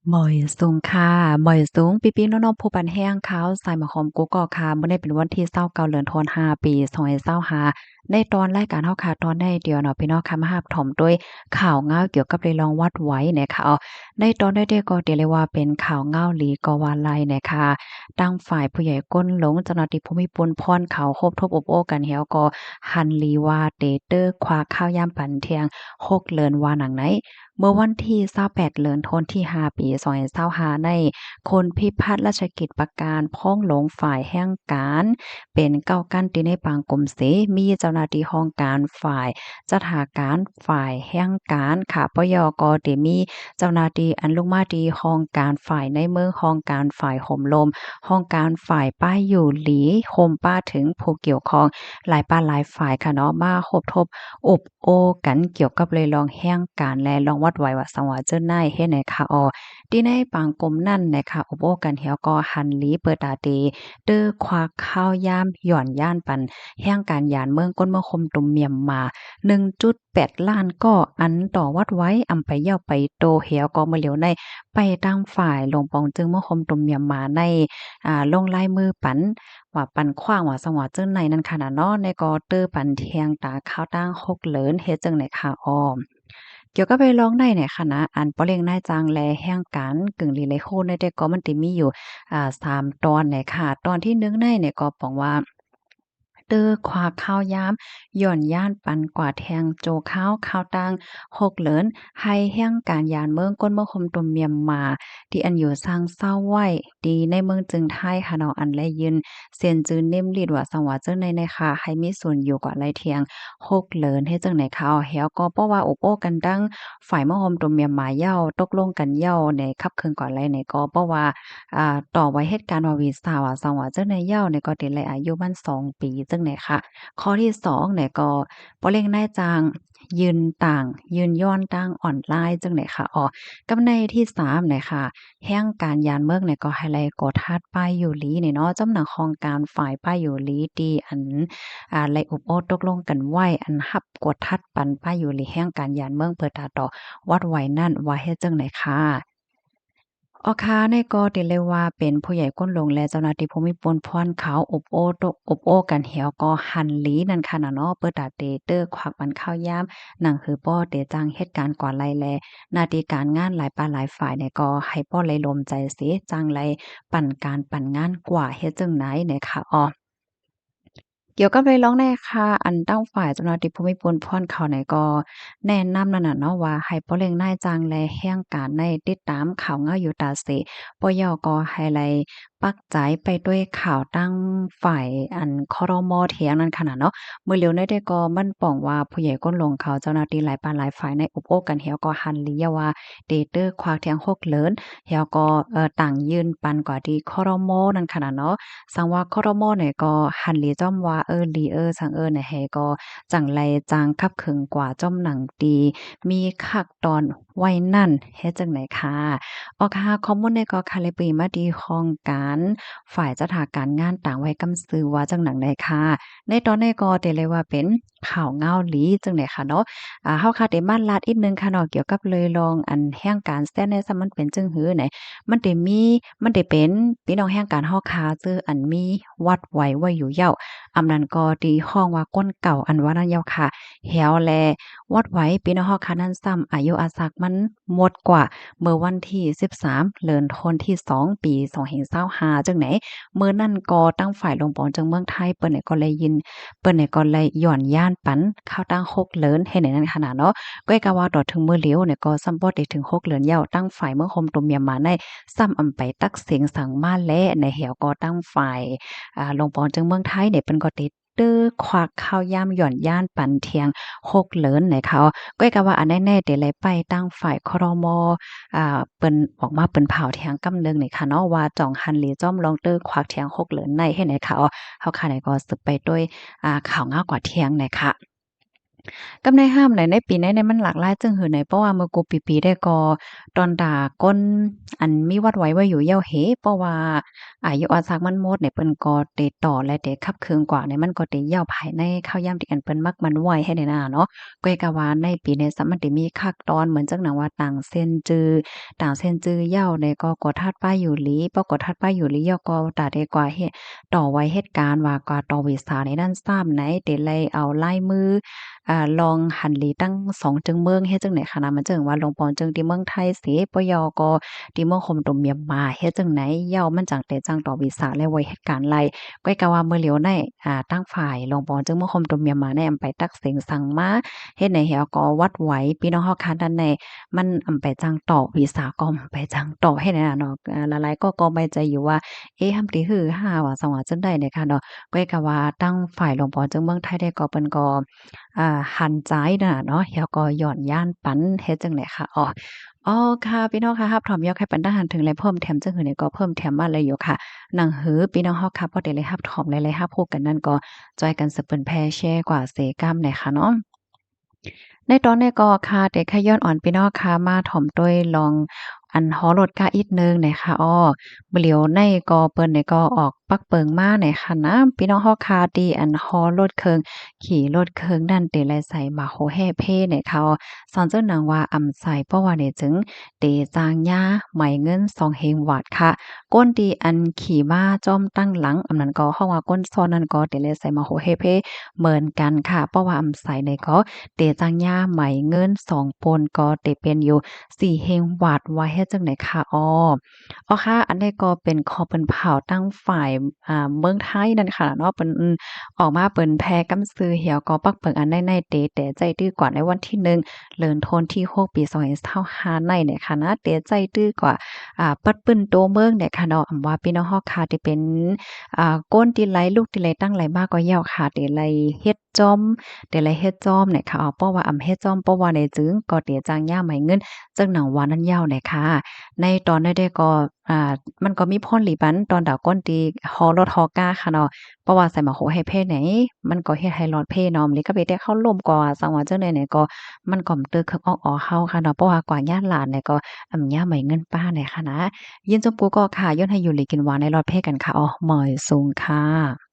หมอยสูงค่ะหมอยสูงปีๆน้องๆผู้ปันแห้งขาวใส่หมะขอมกุ๊กกอกค่ะมื้อนี้เป็นวันที่29เดือนธันวาปี2025ในตอนรายการเฮาค่ะตอนใดเดียวเนาะพี่น้องค่ะมารับถมด้วยข่าวง้าวเกี่ยวกับเรื่องรองวัดไว้นะคะในตอนใดๆก็เรียกว่าเป็นข่าวง้าวหลีก็ว่าไล่นะคะตั้งฝ่ายผู้ใหญ่ก้นหลงเจ้าหน้าที่ภูมิพลพรเขาคบทบอบโอ้กันแฮวก็หันลีว่าเตเตอร์คว้าข้าวยามปันเที่ยง6เลินว่าหนังไหน เมื่อวันที่28เดือนธันวาคมที่5ปี2025ในคนพิพัฒน์ราชกิจประการพ้องหลงฝ่ายแห่งการเป็นเก้ากั้นที่ในปางกรมเสมีเจ้าหน้าที่ห้องการฝ่ายจัดหาการฝ่ายแห่งการค่ะปยกที่มีเจ้าหน้าที่อันลงมาที่ห้องการฝ่ายในเมืองห้องการฝ่ายห่มลมห้องการฝ่ายป้ายอยู่หลีโฮมป้าถึงผู้เกี่ยวข้องหลายป้าหลายฝ่ายค่ะเนาะมาคบทบ อบโอ้กันเกี่ยวกับเลยลองแห่งการและลองวัดไหวว่าสังวาเจิ้นนายเฮ็ดไหนคะที่ในปางกลมนั่นนะคะอบโอ้กันเหี่ยวก็หันหลีเปิดตาเตเด้อควักข้าวยามหย่อนย่านปันแห่งการยานเมืองก้นเมืองคมตุ่มเมียมมา1.8ล้านก็อันต่อวัดไว้อำไปเย้าไปโตเหี่ยวก็มาเหลียวในไปตั้งฝ่ายลงปองจึงเมืองคมตุ่มเมียมมาในลงลายมือปัน ว่าปันขว้างว่าสังว่าเจิ้นในนั้นค่ะน่ะเนาะในก็เตอปันเทียงตาข้าวตั้งฮกเหลินเฮ็ดจังได๋ค่ะเกี่ยวกับไปร้องได้เนี่ยค่ะนะอันเปาเร่งนายจางแลแห่งการกึ่งลีเลยโคในแต่ก็มันติมีอยู่3ตอนเนี่ยค่ะตอนที่1ในเนี่ยก็บอกว่า เด้อขวาข้าวยามย่อนย่านปันกว่าแทงโจข้าวข้าวตังหกเหลินให้แห่งการยานเมืองก้นเมืองคมตุมเมียมมาที่อันอยู่สร้างเศร้าไว้ดีในเมืองจึงไทยค่ะเนาะอันและยืนเซียนจืนเน่มลีดว่าสังว่าเจ้าในค่ะให้มีส่วนอยู่กว่าไรเทียงหกเหลินเฮ็ดจังไหนคะแฮวก็เพราะว่าโอโอ้กันดังฝ่ายเมืองคมตุมเมียมมาเย้าตกลงกันเย้าในคับเคิงก่อนไรในก็เพราะว่า ต่อไว้เหตุการณ์ว่าวีซ่าว่าซังว่าจั่งใดเหย้าเนี่ยก็ติดเลยอายุมัน2ปีจั่งใดค่ะข้อที่2เนี่ยก็บ่เร่งนายจ้างยืนต่างยืนย้อนต่างออนไลน์จั่งใดค่ะกับในที่3เนี่ยค่ะแฮ่งการยานเมืองเนี่ยก็ให้ไลกดทัดป้ายอยู่หลีนี่เนาะจำหนักของการฝ่ายป้ายอยู่หลีที่อันไลอุโอตกลงกันไว้อันรับกดทัดปันป้ายอยู่หลีแฮ่งการยานเมืองเปิดตาต่อวัดไว้นั่นว่าเฮ็ดจั่งใดค่ะ ค่ะในก็ติเลยว่าเป็นผู้ใหญ่ก้นหลวงและเจ้าหน้าที่ภูมิพลพรขาวอบโอ้ตกอบโอ้กันเหี่ยวก็หันหลีนั่นค่ะน่ะเนาะเปิดตาเตเตอร์ควักมันข้าวยามหนังคือป้อเตจังเหตุการณ์กว่าไลแลหน้าที่การงานหลายปานหลายฝ่ายเนี่ยก็ให้ป้อไลลมใจเสิจังไลปั่นการปั่นงานกว่าเฮ็ดจั่งไหนเนี่ยค่ะเกี่ยวกับไปร้องในค่ะอันตั้งฝ่ายเจ้าหน้าที่ภูมิพลพ่อนเขาเนี่ยก็แนะนำนั่นน่ะเนาะว่าให้ป้อเร่งนายจ้างและแห่งการในติดตามข่าวเงาอยู่ตาเสปยก็ให้ไลปักใจไปด้วยข่าวตั้งฝ่ายอันครมเถียงนั่นค่ะน่ะเนาะมื้อเร็วนี้ได้ก็มันป้องว่าผู้ใหญ่ก้นลงเขาเจ้าหน้าที่หลายปานหลายฝ่ายในอบโอ้กันเหี่ยวก็หันเลียว่าเตเตอร์ควากเถียงหกเลินเหี่ยวก็ต่างยืนปันกว่าที่ครมนั่นค่ะน่ะเนาะ สังว่าครมเนี่ยก็หันหลีจ้อมว่าหลีสังเนี่ยให้ก็จังไรจางคับขึงกว่าจ้อมหนังดีมีคักตอนไว้นั่นเฮ็ดจังไหนค่ะค่ะข้อมูลในก็คาลิปีมาดีของการฝ่ายจัดหาการงานต่างไว้กำซื้อว่าจังหนังใดค่ะในตอนนี้ก็ได้เลยว่าเป็นข่าวเงาหลีจังได๋ค่ะเนาะเฮาค่ะได้มาลาดอีกหนึ่งค่ะเนาะเกี่ยวกับเลยลองอันแห่งการแซ่ในซะมันเป็นจังหือไหน มันได้มีมันได้เป็นพี่น้องแห่งการฮ้อค้าซื้ออันมีวัดไว้อยู่เหย้าอำนั้นก็ที่ฮ้องว่าก้นเก่าอันว่านั้นเหย้าค่ะแหวแลวัดไว้พี่น้องฮ้อค้านั้นซ้ำอายุอาศักมันหมดกว่าเมื่อวันที่13เดือนธันวาคมที่2ปี2025จังไหนมื้อนั้นก็ตั้งฝ่ายลงปองจังเมืองไทยเปิ้นเนี่ยก็เลยยินเปิ้นเนี่ยก็เลยย้อนย้านปันข้าวตั้งฮกเลินเฮ็ดให้นั้นขนาดเนาะก้อยกะว่าต่อถึงมื้อเหลียวเนี่ยก็ซ้ำบ่ได้ถึงฮกเลินเหย้าตั้งฝ่ายเมืองคมตุ่มเมียมมาใน ซ้ำอำไปตักเสียงสังมาแลในแหวก็ตั้งฝ่ายลงปอนจังเมืองไทยเนี่ยเปิ้นก็ติดเด้อควักข้าวยามหย่อนย่านปันเทียงโคกเหลินไหนเขาก้อยก็ว่าอันแน่ๆเดี๋ยวเลยไปตั้งฝ่ายครมเปิ้นออกมาเปิ้นเผาเทียงกำนึงนี่ค่ะเนาะว่าจ่องหันหลีจ้อมลองเด้อควักเทียงโคกเหลินในให้ไหนค่ะเฮาค่ะไหนก็สืบไปด้วยข่าวงาวกว่าเที่ยงไหนค่ะ กำในห้ามไหนในปีไหนเนี่ยมันหลากหลายจึงหือไหนเพราะว่าเมื่อกูปีๆได้ก็ตอนด่าก้นอันมีวัดไว้ว่าอยู่เย้าเหเพราะว่าอายุอาซักมันหมดเนี่ยเปิ้นก็เตต่อและเตคับเคืองกว่าเนี่ยมันก็เตเย้าภายในข้าวยามที่อันเปิ้นมักมันไว้ให้ได้น่ะเนาะก้อยกะว่าในปีนี้ซัมมันสิมีคักตอนเหมือนจังหนังว่าต่างเส้นจือต่างเส้นจือเย้าเนี่ยก็กอทัดป้ายอยู่หลีปอกอทัดป้ายอยู่หลีเย้าก็ตาได้กว่าเฮ็ดต่อไว้เหตุการณ์ว่ากว่าต่อวิสาในด้านซ้ำไหนเตเลยเอาลายมือ ลองหันหลีตั้ง2จึงเมืองเฮ็ดจังได๋คะนะมันจึงว่าลงปอนจึงที่เมืองไทยเสปยก็ที่เมืองคมตมเมียนมาเฮ็ดจังไหนเหย้ามันจังแต่จังต่อวิสาและไว้เหตุการณ์ไรก้อยกะว่าเมื่อเหลียวในตั้งฝ่ายลงปอนจึงเมืองคมตมเมียนมาในอำไปตักเสียงสั่งมาเฮ็ดในแหวก็วัดไหวพี่น้องเฮาคันนั้นในมันอำไปจังต่อวิสาก็ไปจังต่อให้นั่นน่ะเนาะหลายๆก็ใบใจอยู่ว่าเอ๊ะหำติฮือฮาว่าสังว่าจังได๋เนี่ยค่ะเนาะก้อยกะว่าตั้งฝ่ายลงปอนจึงเมืองไทยได้ก็เปิ้นก็ หันใจน่ะเนาะแล้วก็ย้อนย้านปันเฮ็ดจังได๋ค่ะอ๋อค่ะพี่น้องค่ะรับพร้อมยอไข่ปันทหารถึงและเพิ่มแถมจังหือนี่ก็เพิ่มแถมมาเลยอยู่ค่ะหนังหือพี่น้องเฮาค่ะพอได้เลยรับถอมหลายๆรับรู้กันนั่นก็จอยกันสืบเปิ้นแพ่แชร์กว่าเสกำเนี่ยค่ะเนาะ ในตอนนี้ก็ค่ะแต่แค่ย้อนอ่อนพี่น้องค่ะมาถ่อมด้วยลองอันฮ้อรถกะอีกหนึ่งหน่อยค่ะบ่เหลียวในก็เปิ้นนี่ก็ออกปักเปิงมาหน่อยค่ะนะพี่น้องเฮาค่ะที่อันฮ้อรถเคิงขี่รถเคิงนั่นเตไลใส่มาโฮแฮ่เพ่หน่อยค่ะสอนเจ้านางว่าอำใส่เพราะว่าเนี่ยจึงเตจางยาไหมเงิน2เฮงวาดค่ะก้นที่อันขี่ม้าจ้อมตั้งหลังอำนั้นก็ฮ้องว่าก้นซ้อนนั้นก็เตไลใส่มาโฮแฮ่เพ่เหมือนกันค่ะเพราะว่าอำใส่เนี่ยก็ เตจังย่าไหมเงิน2ปนก็เตเป็นอยู่4เฮงวาดว่าเฮ็ดจังได๋ค่ะค่ะอันนี้ก็เป็นข้อเปิ้นเผาตั้งฝ่ายเมืองไทยนั่นค่ะเนาะเปิ้นออกมาเปิ้นแพ้กำซื้อเหี่ยวก็ปักเปิงอันในเตแต่ใจตื้อกว่าในวันที่1เดือนธันที่6ปี2025ในเนี่ยค่ะนะเตใจตื้อกว่าปัดปึ้นโตเมืองเนี่ยค่ะเนาะอำว่าพี่น้องเฮาค่ะที่เป็นก้นที่ไหลลูกที่ไหลตั้งไหลมาก็ยาวค่ะที่ไหลเฮ็ดจ้อม เดี๋ยวเลยเฮ็ดจ้อมเนี่ยค่ะเพราะว่าอำเฮ็ดจ้อมเพราะว่าในจึงก็เตียจางย่าไหมเงินจังหนังวานั้นยาวเนี่ยค่ะในตอนนั้นได้ก็อ่ามันก็มีพ่นหลีปันตอนดาวก้นตีฮอรถฮอกาค่ะเนาะเพราะว่าใส่หมาโหให้เพไหนมันก็เฮ็ดให้รถเพเนาะมันก็ไปได้เข้าร่มกว่าสังว่าจังได๋เนี่ยก็มันก็ตึกคึกออกออเฮาค่ะเนาะเพราะว่ากว่าญาติหลานเนี่ยก็ย่าไหมเงินป้าเนี่ยค่ะนะยินจมปูก็ค่ะย้อนให้อยู่หลีกินหวานในรถเพกันค่ะหมอยสูงค่ะ